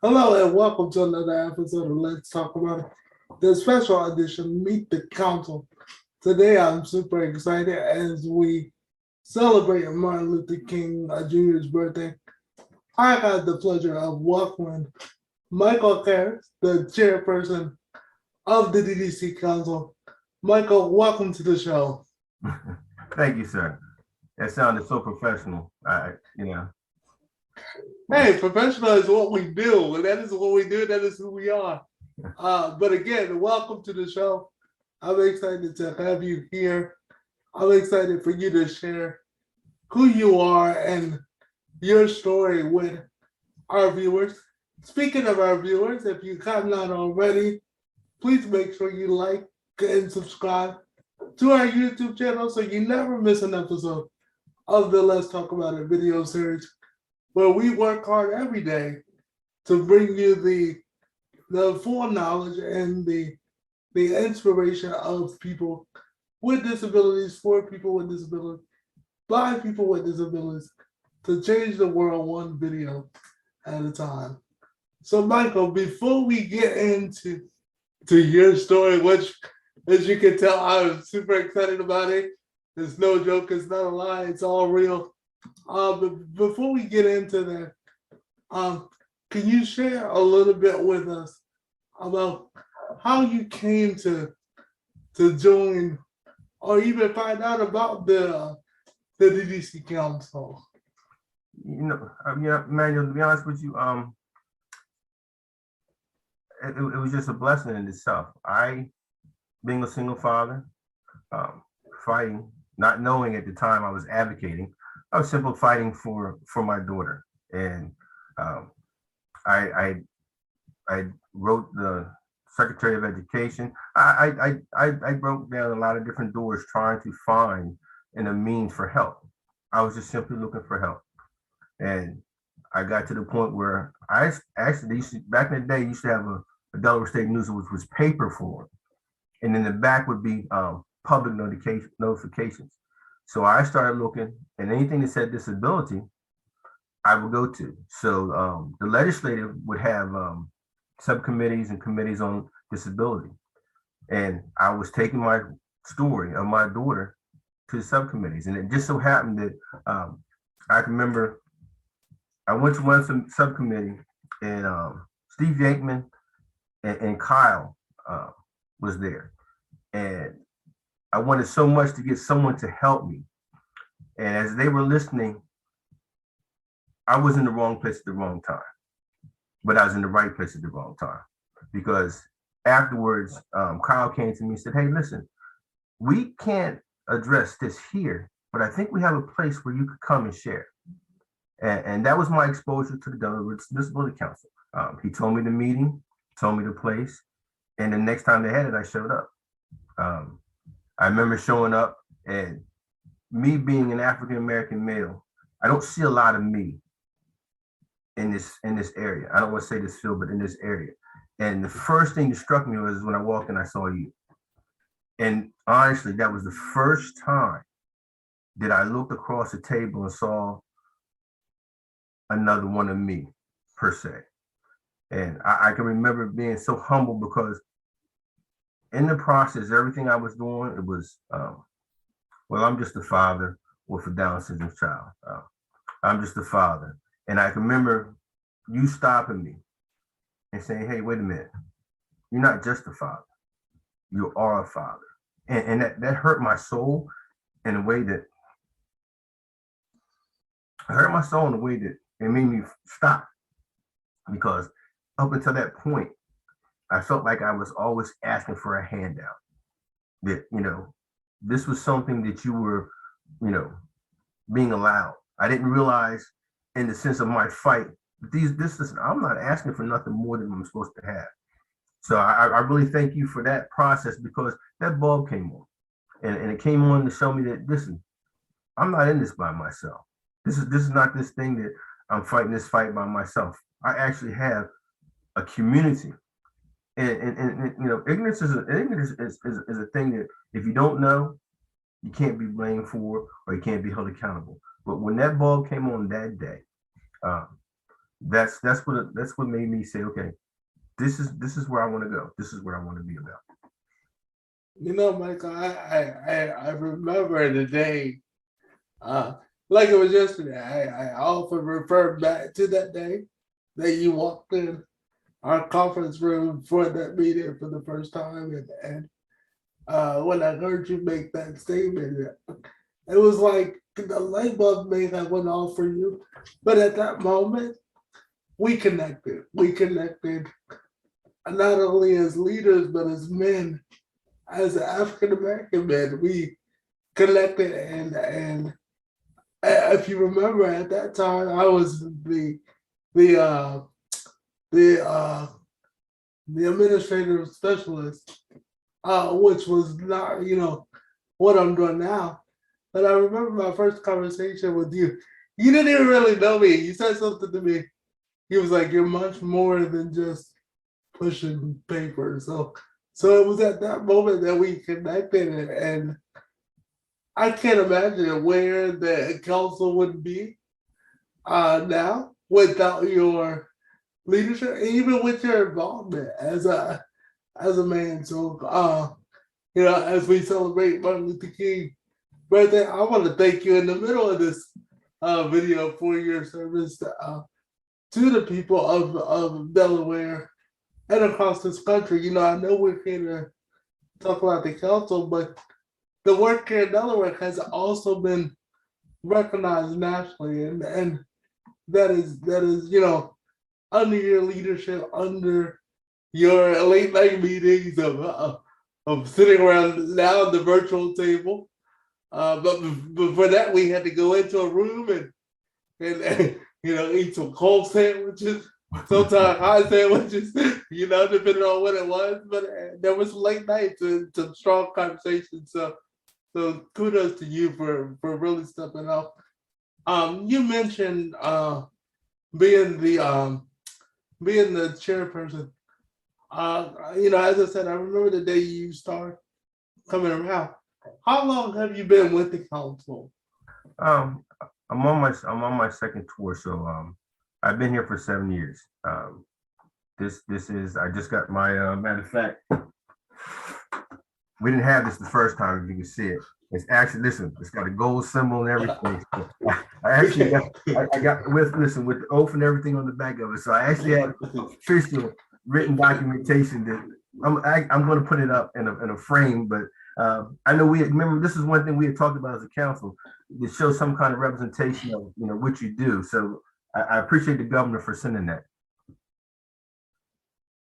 Hello and welcome to another episode of Let's Talk About It, the special edition Meet the Council. Today I'm super excited as we celebrate Martin Luther King Jr.'s birthday. I got the pleasure of welcoming Michael Harris, the chairperson of the DDC Council. Michael, welcome to the show. Thank you, sir. That sounded so professional. Hey, professional is what we do, and that is what we do. That is who we are. But again, welcome to the show. I'm excited to have you here. I'm excited for you to share who you are and your story with our viewers. Speaking of our viewers, if you have not already, please make sure you like and subscribe to our YouTube channel so you never miss an episode of the Let's Talk About It video series, where we work hard every day to bring you the full knowledge and the inspiration of people with disabilities, for people with disabilities, by people with disabilities, to change the world one video at a time. So, Michael, before we get into your story, which, as you can tell, I'm super excited about it. It's no joke. It's not a lie. It's all real. But before we get into that, can you share a little bit with us about how you came to join or even find out about the DDC Council? Manuel, to be honest with you, it was just a blessing in itself. Being a single father, fighting, not knowing at the time I was advocating, I was simply fighting for my daughter. And I wrote the Secretary of Education. I broke down a lot of different doors trying to find a means for help. I was just simply looking for help. And I got to the point where I actually, back in the day, used to have a Delaware State News, which was paper form. And in the back would be public notifications. So I started looking, and anything that said disability, I would go to. So the legislative would have subcommittees and committees on disability. And I was taking my story of my daughter to the subcommittees. And it just so happened that I can remember I went to one subcommittee, and Steve Yankman and Kyle was there. And I wanted so much to get someone to help me. And as they were listening, I was in the wrong place at the wrong time, but I was in the right place at the wrong time. Because afterwards, Kyle came to me and said, "Hey, listen, we can't address this here, but I think we have a place where you could come and share." And that was my exposure to the Delaware Disability Council. He told me the meeting, told me the place, and the next time they had it, I showed up. I remember showing up, and me being an African-American male, I don't see a lot of me in this area. I don't want to say this field, but in this area. And the first thing that struck me was when I walked in, I saw you. And honestly, that was the first time that I looked across the table and saw another one of me, per se. And I can remember being so humble because in the process, everything I was doing, it was, well, I'm just a father with a Down syndrome child. I'm just a father. And I can remember you stopping me and saying, "Hey, wait a minute. You're not just a father. You are a father." And that hurt my soul in a way that it made me stop. Because up until that point, I felt like I was always asking for a handout. That, this was something that you were, being allowed. I didn't realize in the sense of my fight, I'm not asking for nothing more than I'm supposed to have. So I really thank you for that process, because that bulb came on. And it came on to show me that, listen, I'm not in this by myself. This is not this thing that I'm fighting this fight by myself. I actually have a community. And ignorance is a thing that if you don't know, you can't be blamed for, or you can't be held accountable. But when that bulb came on that day, that's what made me say, okay, this is where I want to go. This is what I want to be about. You know, Michael, I remember the day, uh, like it was yesterday. I often refer back to that day that you walked in our conference room for that meeting for the first time, and when I heard you make that statement, it was like the light bulb may have went off for you, but at that moment, we connected. We connected not only as leaders but as men, as African American men. We connected, and if you remember at that time, I was the uh, the uh, the administrative specialist, which was not what I'm doing now. But I remember my first conversation with you. You didn't even really know me. You said something to me. He was like, "You're much more than just pushing paper." So it was at that moment that we connected, and I can't imagine where the council would be now without your leadership, even with your involvement as a man. So as we celebrate Martin Luther King birthday, I want to thank you in the middle of this video for your service to the people of Delaware and across this country. I know we're here to talk about the council, but the work here in Delaware has also been recognized nationally, and that is under your leadership, under your late night meetings of sitting around now the virtual table. But before that, we had to go into a room and eat some cold sandwiches, sometimes hot sandwiches, depending on what it was. But there was late nights and some strong conversations. So kudos to you for really stepping up. You mentioned being the chairperson. As I said, I remember the day you started coming around. How long have you been with the council? I'm on my second tour, so I've been here for 7 years. This is I just got my matter of fact, we didn't have this the first time, if you can see it. It's actually, listen, it's got a gold symbol and everything. I got with the oath and everything on the back of it. So I actually have official written documentation that I'm going to put it up in a frame. But I know remember this is one thing we had talked about as a council, to show some kind of representation of what you do. So I appreciate the governor for sending that.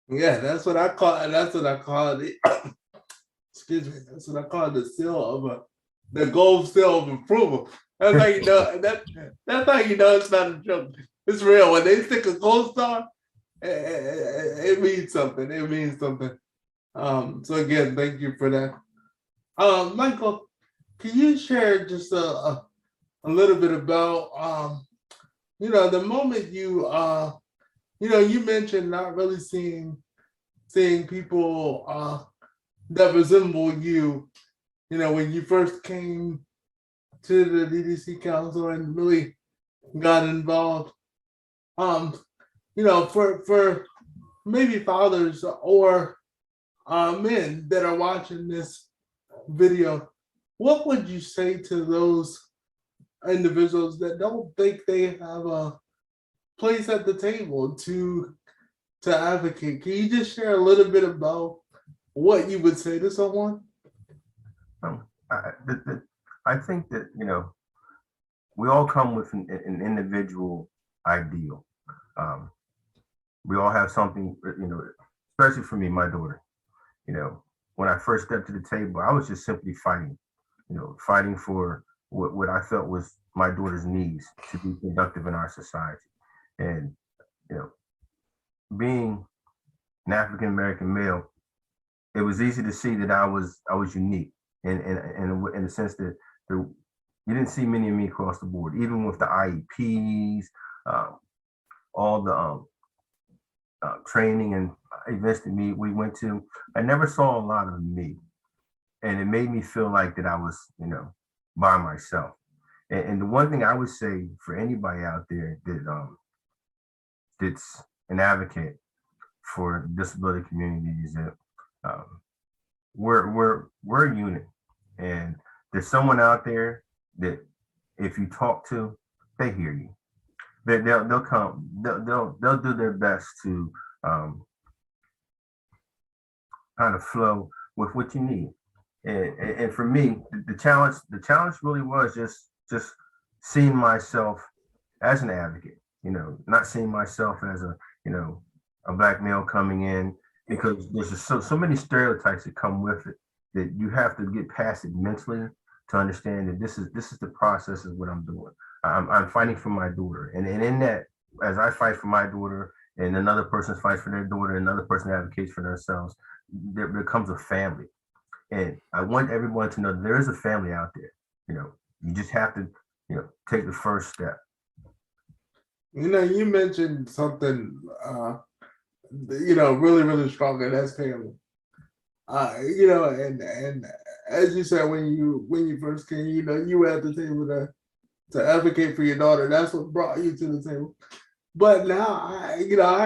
Yeah, that's what I call it. That's what I call it. Excuse me. That's what I call the gold seal of approval. That's how you know that's how you know it's not a joke. It's real. When they stick a gold star, it means something. It means something. So again, thank you for that. Michael, can you share just a little bit about the moment you mentioned not really seeing people that resemble you, when you first came to the DDC Council and really got involved. For maybe fathers or men that are watching this video, what would you say to those individuals that don't think they have a place at the table to advocate? Can you just share a little bit about what you would say to someone? I think that we all come with an individual ideal. We all have something, especially for me, my daughter. When I first stepped to the table, I was just simply fighting, fighting for what I felt was my daughter's needs to be productive in our society. And being an African American male, it was easy to see that I was unique, in the sense that you didn't see many of me across the board, even with the IEPs, all the training and events that we went to. I never saw a lot of me, and it made me feel like that I was, by myself. And the one thing I would say for anybody out there that that's an advocate for disability communities, that we're a unit, and there's someone out there that if you talk to, they hear you. They'll come. They'll do their best to kind of flow with what you need. And for me, the challenge really was just seeing myself as an advocate. Not seeing myself as a black male coming in, because there's just so many stereotypes that come with it, that you have to get past it mentally to understand that this is the process of what I'm doing. I'm fighting for my daughter, and in that, as I fight for my daughter, and another person fights for their daughter, and another person advocates for themselves, there becomes a family. And I want everyone to know there is a family out there. You just have to take the first step. You mentioned something really, really strong, and that's family. And as you said, when you first came, you were at the table to advocate for your daughter. That's what brought you to the table. But now I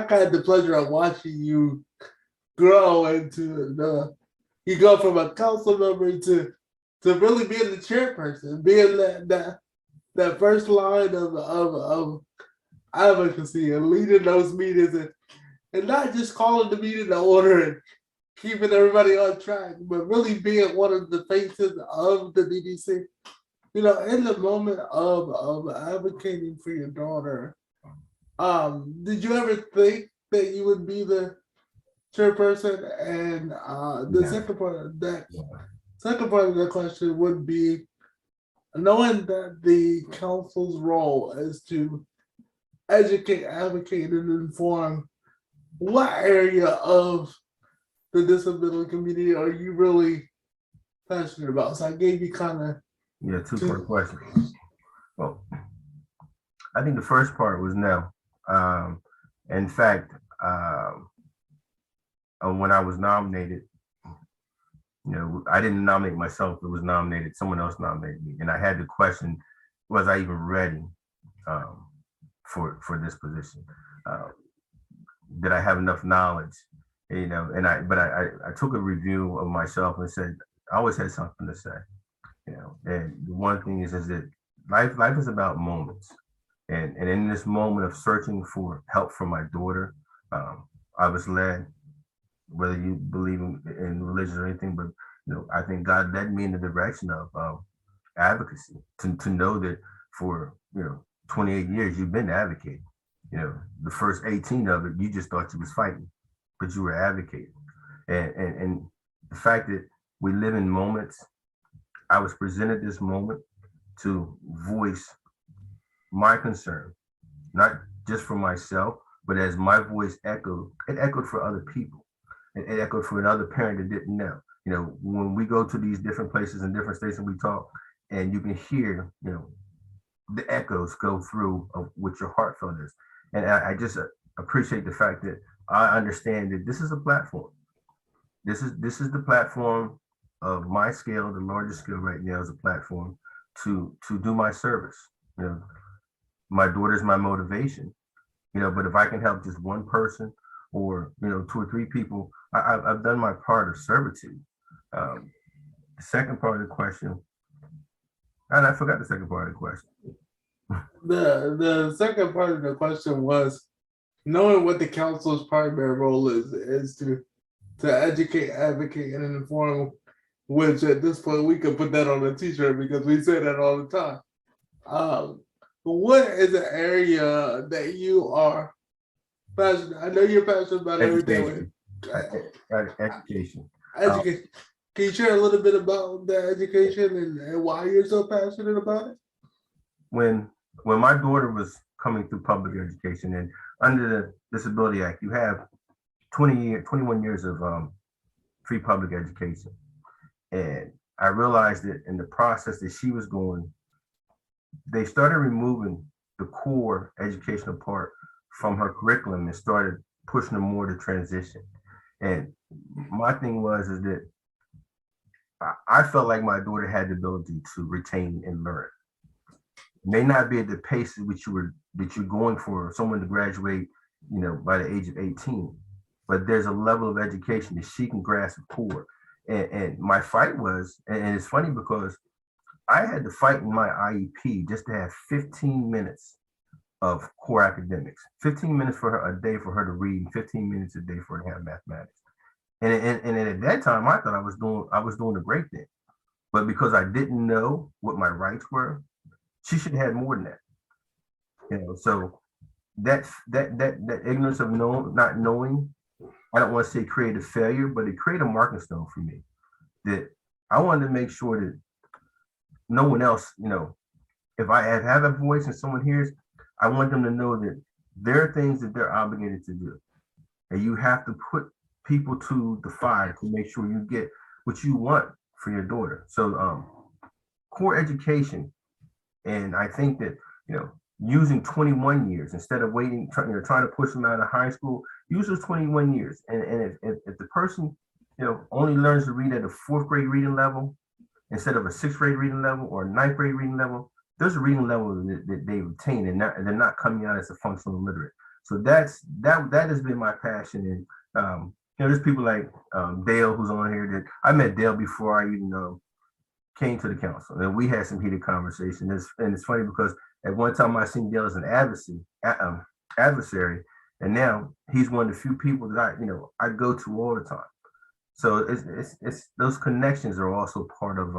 had the pleasure of watching you grow into you go from a council member to really being the chairperson, being that first line of advocacy and leading those meetings, and not just calling the meeting to order and keeping everybody on track, but really being one of the faces of the DDC. In the moment of advocating for your daughter, did you ever think that you would be the chairperson? And the second part of the question would be, knowing that the council's role is to educate, advocate, and inform, what area of the disability community are you really passionate about? So I gave you kind of two-part question. Well, I think the first part was no. In fact, when I was nominated, I didn't nominate myself. It was nominated. Someone else nominated me, and I had to question: was I even ready for this position? Did I have enough knowledge? And I took a review of myself and said I always had something to say. And the one thing is that life is about moments, and in this moment of searching for help for my daughter, I was led, whether you believe in religion or anything, but I think God led me in the direction of advocacy, to know that for 28 years you've been advocating. The first 18 of it, you just thought you was fighting, but you were advocating. And the fact that we live in moments, I was presented this moment to voice my concern, not just for myself, but as my voice echoed, it echoed for other people. It echoed for another parent that didn't know. When we go to these different places in different states and we talk, and you can hear, the echoes go through of what your heartfelt is. And I just appreciate the fact that I understand that this is a platform. This is the platform of my scale. The largest scale right now is a platform to do my service. My daughter's my motivation. But if I can help just one person, or 2 or 3 people, I've done my part of servitude. The second part of the question, and I forgot the second part of the question. The second part of the question was, knowing what the council's primary role is to educate, advocate, and inform, which at this point we could put that on a t-shirt because we say that all the time. But what is an area that you are passionate? I know you're passionate about everything. Education. Education. Can you share a little bit about the education and why you're so passionate about it? When my daughter was coming through public education, and under the Disability Act, you have 21 years of free public education. And I realized that in the process that she was going, they started removing the core educational part from her curriculum and started pushing her more to transition. And my thing was that I felt like my daughter had the ability to retain and learn. May not be at the pace at which you're going for someone to graduate by the age of 18. But there's a level of education that she can grasp for. And my fight was, and it's funny because I had to fight in my IEP just to have 15 minutes of core academics, 15 minutes for her a day for her to read, and 15 minutes a day for her to have mathematics. And at that time, I thought I was doing a great thing. But because I didn't know what my rights were, she should have had more than that. So that ignorance of not knowing, I don't want to say created a failure, but it created a marking stone for me that I wanted to make sure that no one else, if I have a voice and someone hears, I want them to know that there are things that they're obligated to do. And you have to put people to the fire to make sure you get what you want for your daughter. So core education, and I think that, using 21 years instead of waiting, trying to push them out of high school, use those 21 years. And if the person, only learns to read at a fourth grade reading level instead of a sixth grade reading level or a ninth grade reading level, there's a reading level that they retain, and they're not coming out as a functional illiterate. So that has been my passion. And there's people like Dale, who's on here, that I met Dale before I even came to the council, and we had some heated conversations. And it's funny because at one time I seen Dale as an adversary, and now he's one of the few people that I go to all the time. So it's those connections are also part of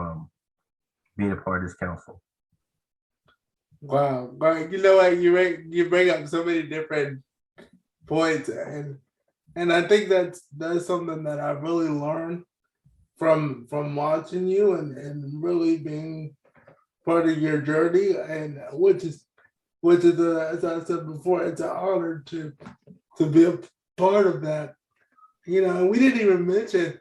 being a part of this council. Wow, but you know what, you bring up so many different points, and I think that's something that I really learned from watching you and really being part of your journey, and which is as I said before, it's an honor to be a part of that. And we didn't even mention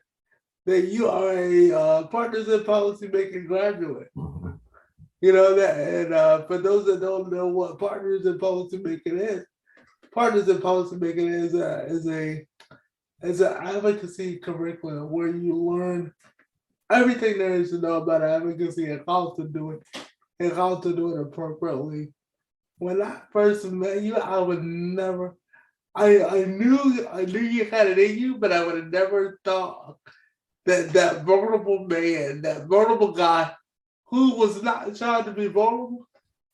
that you are a Partners in Policy Making graduate. That, and for those that don't know what Partners in Policy Making is, Partners in Policy Making is an advocacy curriculum where you learn everything there is to know about advocacy and how to do it appropriately. When I first met you, I would never. I knew you had it in you, but I would have never thought that vulnerable man, that vulnerable guy, who was not trying to be vulnerable,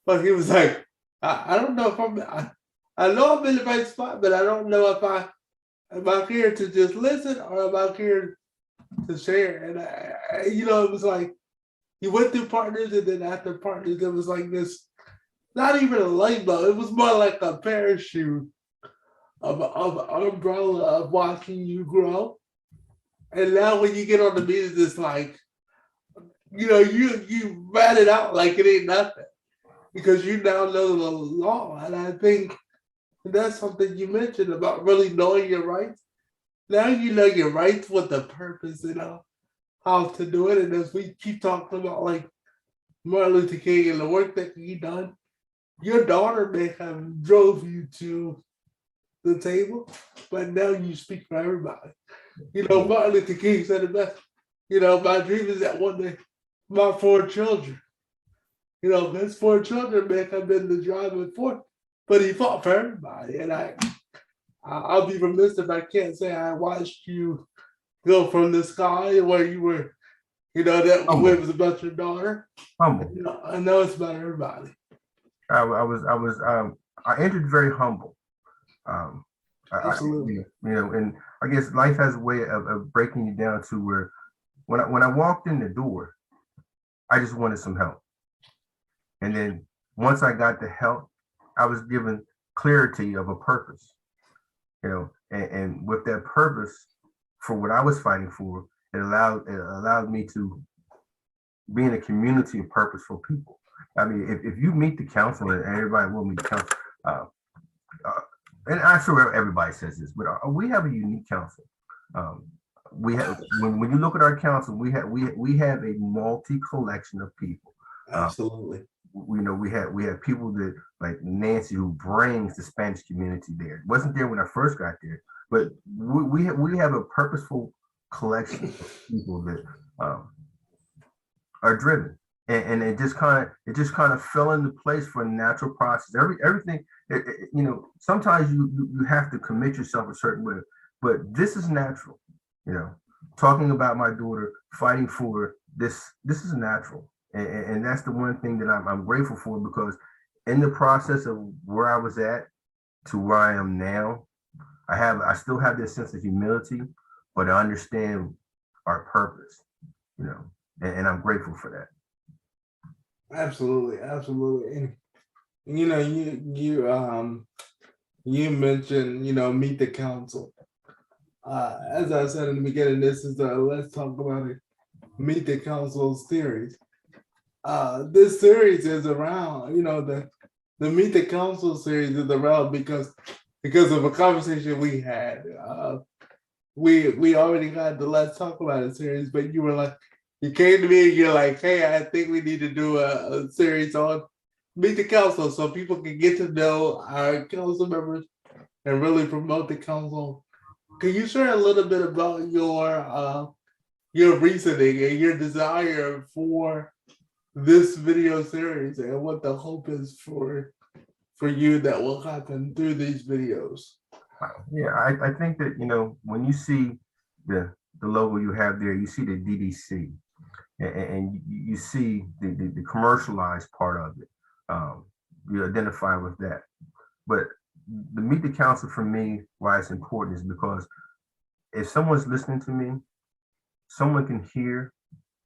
but he was like, I don't know if I know I'm in the right spot, but I don't know if I'm here to just listen or if I'm here to share. And it was like you went through Partners, and then after Partners, it was like this, not even a label. It was more like a parachute of umbrella of watching you grow. And now when you get on the meetings, it's like, you rat it out like it ain't nothing because you now know the law. And I think that's something you mentioned about really knowing your rights. Now you know your rights with the purpose, how to do it. And as we keep talking about like Martin Luther King and the work that he done, your daughter may have drove you to the table, but now you speak for everybody. Martin Luther King said it best. My dream is that one day my 4 children, his 4 children may have been the driving force, but he fought for everybody. And I'll be remiss if I can't say I watched you go from the sky where you were, that Humble. it was about your daughter. Humble. I know it's about everybody. I entered very humble. Absolutely. And I guess life has a way of breaking you down to where when I walked in the door, I just wanted some help. And then once I got the help, I was given clarity of a purpose, and with that purpose for what I was fighting for, it allowed me to be in a community of purposeful people. I mean, if you meet the council, and everybody will meet the council, and I'm sure everybody says this, but we have a unique council. We have when you look at our council, we have a multi collection of people. Absolutely. We have people that like Nancy, who brings the Spanish community there. Wasn't there when I first got there, but we have a purposeful collection of people that are driven. and it just kind of fell into place for a natural process. Everything, sometimes you have to commit yourself a certain way, but this is natural. Talking about my daughter, fighting for this is natural, and that's the one thing that I'm grateful for, because in the process of where I was at to where I am now, I still have this sense of humility, but I understand our purpose, and I'm grateful for that. Absolutely, absolutely. And you mentioned, meet the council. As I said in the beginning, this is the Let's Talk About It, Meet the Council series. This series is around, the Meet the Council series is around because of a conversation we had. We already had the Let's Talk About It series, but you were like, you came to me and you're like, hey, I think we need to do a series on Meet the Council so people can get to know our council members and really promote the council. Can you share a little bit about your reasoning and your desire for this video series and what the hope is for you that will happen through these videos? Yeah, I think that, when you see the logo you have there, you see the DDC, and you see the commercialized part of it. You identify with that. But the Meet the Council, for me, why it's important is because if someone's listening to me, someone can hear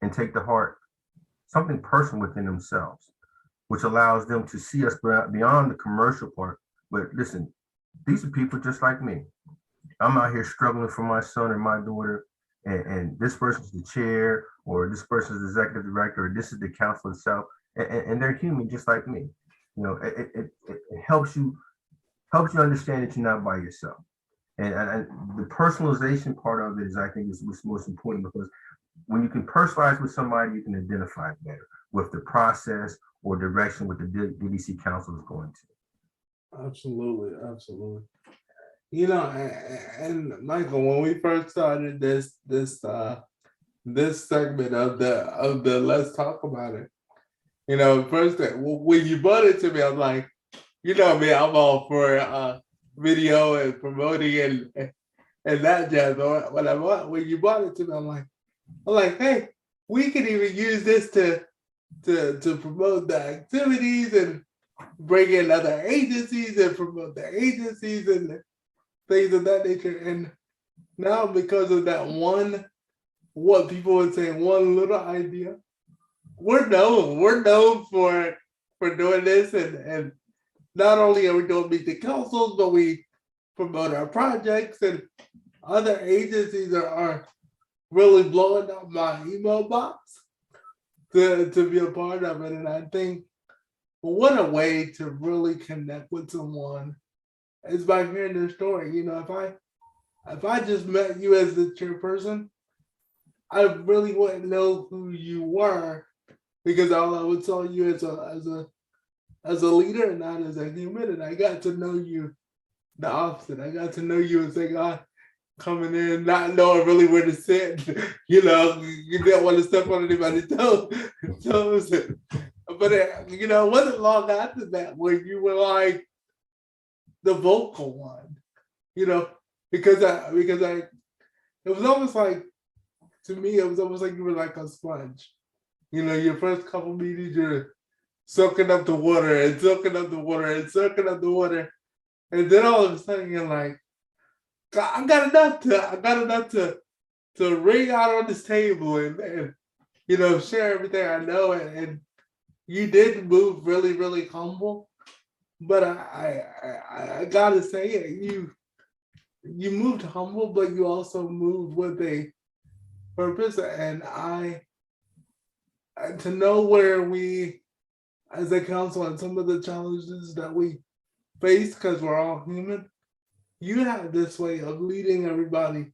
and take to heart something personal within themselves, which allows them to see us beyond the commercial part. But listen, these are people just like me. I'm out here struggling for my son or my daughter, and this person's the chair, or this person's the executive director, or this is the council itself, and they're human just like me. It helps you understand that you're not by yourself. And the personalization part of it is, I think, is what's most important, because when you can personalize with somebody, you can identify better with the process or direction what the DDC Council is going to. Absolutely, absolutely. And Michael, when we first started this segment of the Let's Talk About It, first when you brought it to me, I'm like, me, I'm all for video and promoting and that jazz. When you brought it to me, I'm like, hey, we can even use this to promote the activities and bring in other agencies and promote the agencies and things of that nature. And now, because of that one, what people would say, one little idea, we're known for doing this, and not only are we doing Meet the Councils, but we promote our projects, and other agencies are really blowing up my email box to be a part of it. And I think, what a way to really connect with someone is by hearing their story. If I just met you as the chairperson, I really wouldn't know who you were, because all I would tell you as a leader and not as a human. And I got to know you the opposite. I got to know you as a guy coming in, not knowing really where to sit. You didn't want to step on anybody's toes. But it wasn't long after that where you were like the vocal one, because it was almost like, to me, it was almost like you were like a sponge. Your first couple meetings, you're soaking up the water and soaking up the water and soaking up the water. And then all of a sudden you're like, I got enough to ring out on this table and share everything I know. And you did move really, really humble. But I gotta say it, you moved humble, but you also moved with a purpose. And to know where we as a council and some of the challenges that we face, because we're all human, you have this way of leading everybody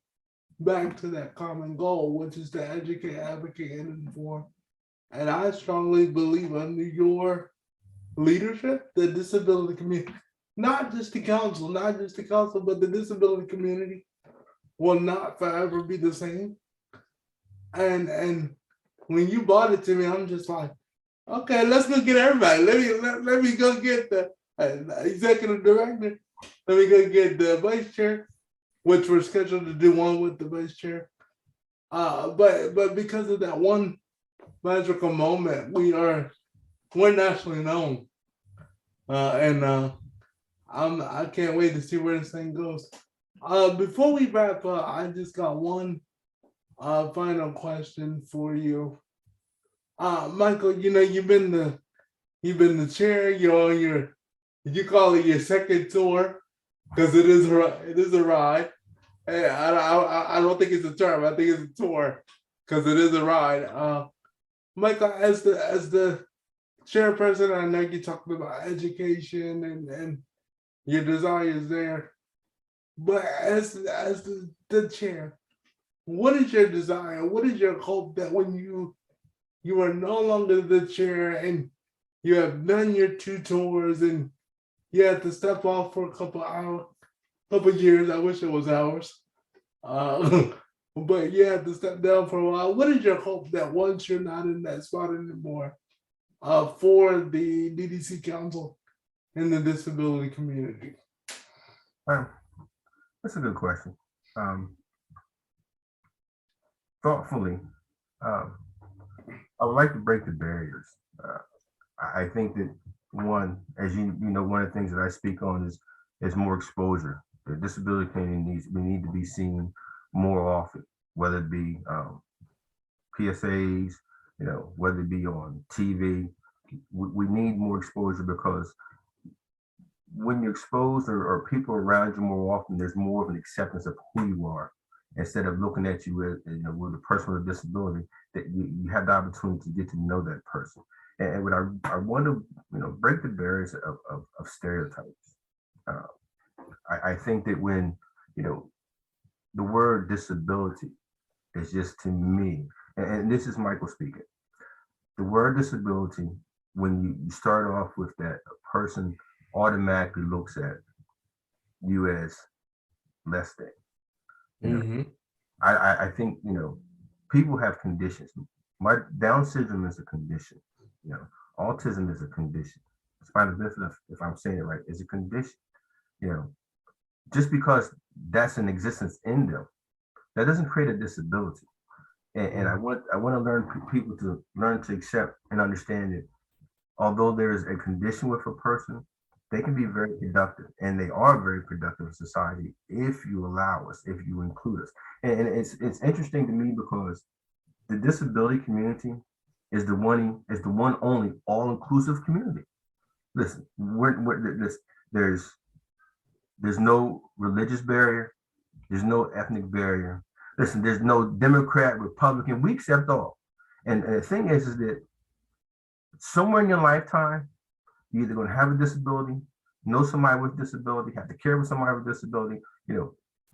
back to that common goal, which is to educate, advocate, and inform. And I strongly believe under your leadership, the disability community, not just the council, but the disability community will not forever be the same. And when you brought it to me, I'm just like, Okay, let's go get everybody. Let me go get the executive director. Let me go get the vice chair, which we're scheduled to do one with the vice chair. But because of that one magical moment, we're nationally known, and I can't wait to see where this thing goes. Before we wrap up, I just got one final question for you. Michael, you've been the chair, you're on you call it your second tour, because it is a ride. Hey, I don't think it's a term, I think it's a tour, because it is a ride. Michael, as the chairperson, I know you talked about education and your desires there. But as the chair, what is your desire? What is your hope that when you are no longer the chair and you have done your two tours and you have to step off for a couple years. I wish it was hours. But you have to step down for a while. What is your hope that once you're not in that spot anymore, for the DDC Council and the disability community? That's a good question. Thoughtfully, I would like to break the barriers. I think that one, as you know, one of the things that I speak on is more exposure. The disability community we need to be seen more often, whether it be PSAs, whether it be on TV. We need more exposure, because when you're exposed or people around you more often, there's more of an acceptance of who you are, instead of looking at you as, with a person with a disability, that you have the opportunity to get to know that person. And what I want to, break the barriers of stereotypes. I think that when, the word disability is just, to me, and this is Michael speaking, the word disability, when you start off with that, a person automatically looks at you as less than. I think, people have conditions. My Down syndrome is a condition. Autism is a condition. Spinal bifida, if I'm saying it right, is a condition. Just because that's an existence in them, that doesn't create a disability. And I want to learn people to learn to accept and understand that although there is a condition with a person, they can be very productive, and they are very productive in society if you allow us, if you include us. And it's interesting to me, because the disability community is the one only all-inclusive community. Listen, there's no religious barrier, there's no ethnic barrier. Listen, there's no Democrat, Republican. We accept all. And the thing is that somewhere in your lifetime, you're either going to have a disability, know somebody with disability, have to care for somebody with disability.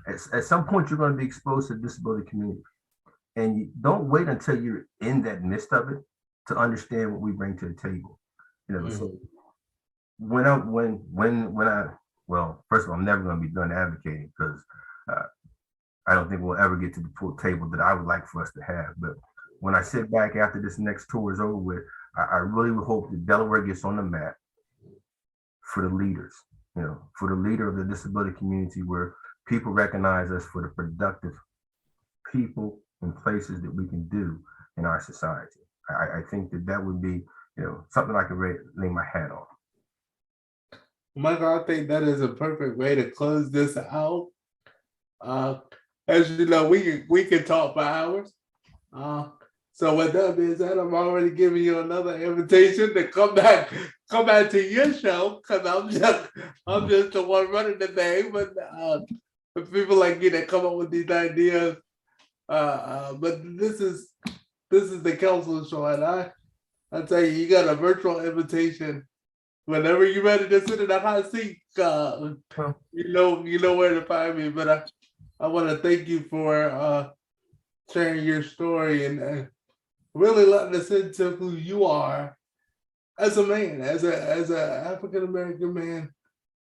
At some point, you're going to be exposed to the disability community. And you don't wait until you're in that midst of it to understand what we bring to the table. So well, first of all, I'm never going to be done advocating, because I don't think we'll ever get to the full table that I would like for us to have. But when I sit back after this next tour is over with, I really would hope that Delaware gets on the map for the leaders, for the leader of the disability community, where people recognize us for the productive people and places that we can do in our society. I think that would be, something I can lay my hat on. Michael, I think that is a perfect way to close this out. As you know, we can talk for hours. So with that being said, I'm already giving you another invitation to come back to your show, because I'm just the one running the thing. But people like you that come up with these ideas. But this is the council show, and I tell you got a virtual invitation. Whenever you're ready to sit in the hot seat, you know where to find me. But I want to thank you for sharing your story and really letting us into who you are as a man, as a African American man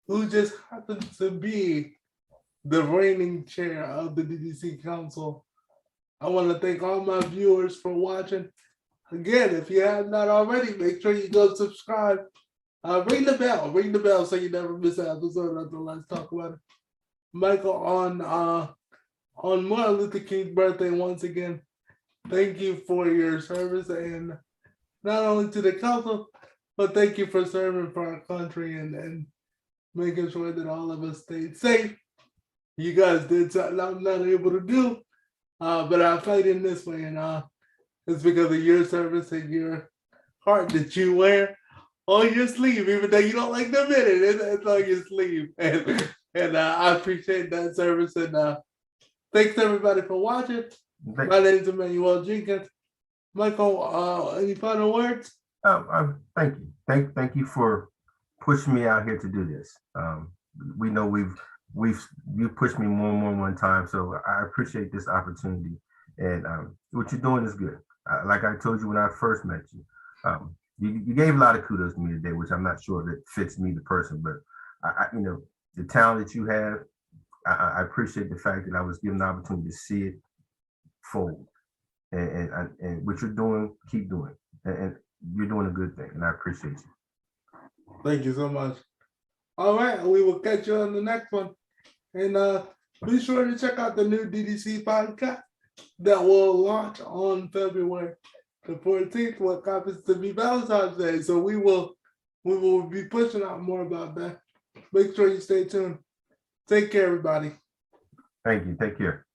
who just happens to be the reigning chair of the DDC Council. I want to thank all my viewers for watching. Again, if you have not already, make sure you go subscribe. Ring the bell so you never miss an episode of the Let's Talk About It. Michael, on Martin Luther King's birthday, once again, thank you for your service, and not only to the council, but thank you for serving for our country and making sure that all of us stayed safe. You guys did something I'm not able to do, but I fight in this way, and it's because of your service and your heart that you wear on your sleeve, even though you don't like to admit it, it's on your sleeve. And I appreciate that service. And thanks everybody for watching. My name is Emmanuel Jenkins. Michael, any final words? Thank you. Thank you for pushing me out here to do this. We know you pushed me more and more one time, so I appreciate this opportunity. And what you're doing is good. Like I told you when I first met you, you gave a lot of kudos to me today, which I'm not sure that fits me the person, but the talent that you have, I appreciate the fact that I was given the opportunity to see it fold. And what you're doing, keep doing. And you're doing a good thing, and I appreciate you. Thank you so much. All right, we will catch you on the next one. And be sure to check out the new DDC podcast that will launch on February the 14th, what happens to be Valentine's Day. So we will be pushing out more about that. Make sure you stay tuned. Take care, everybody. Thank you. Take care.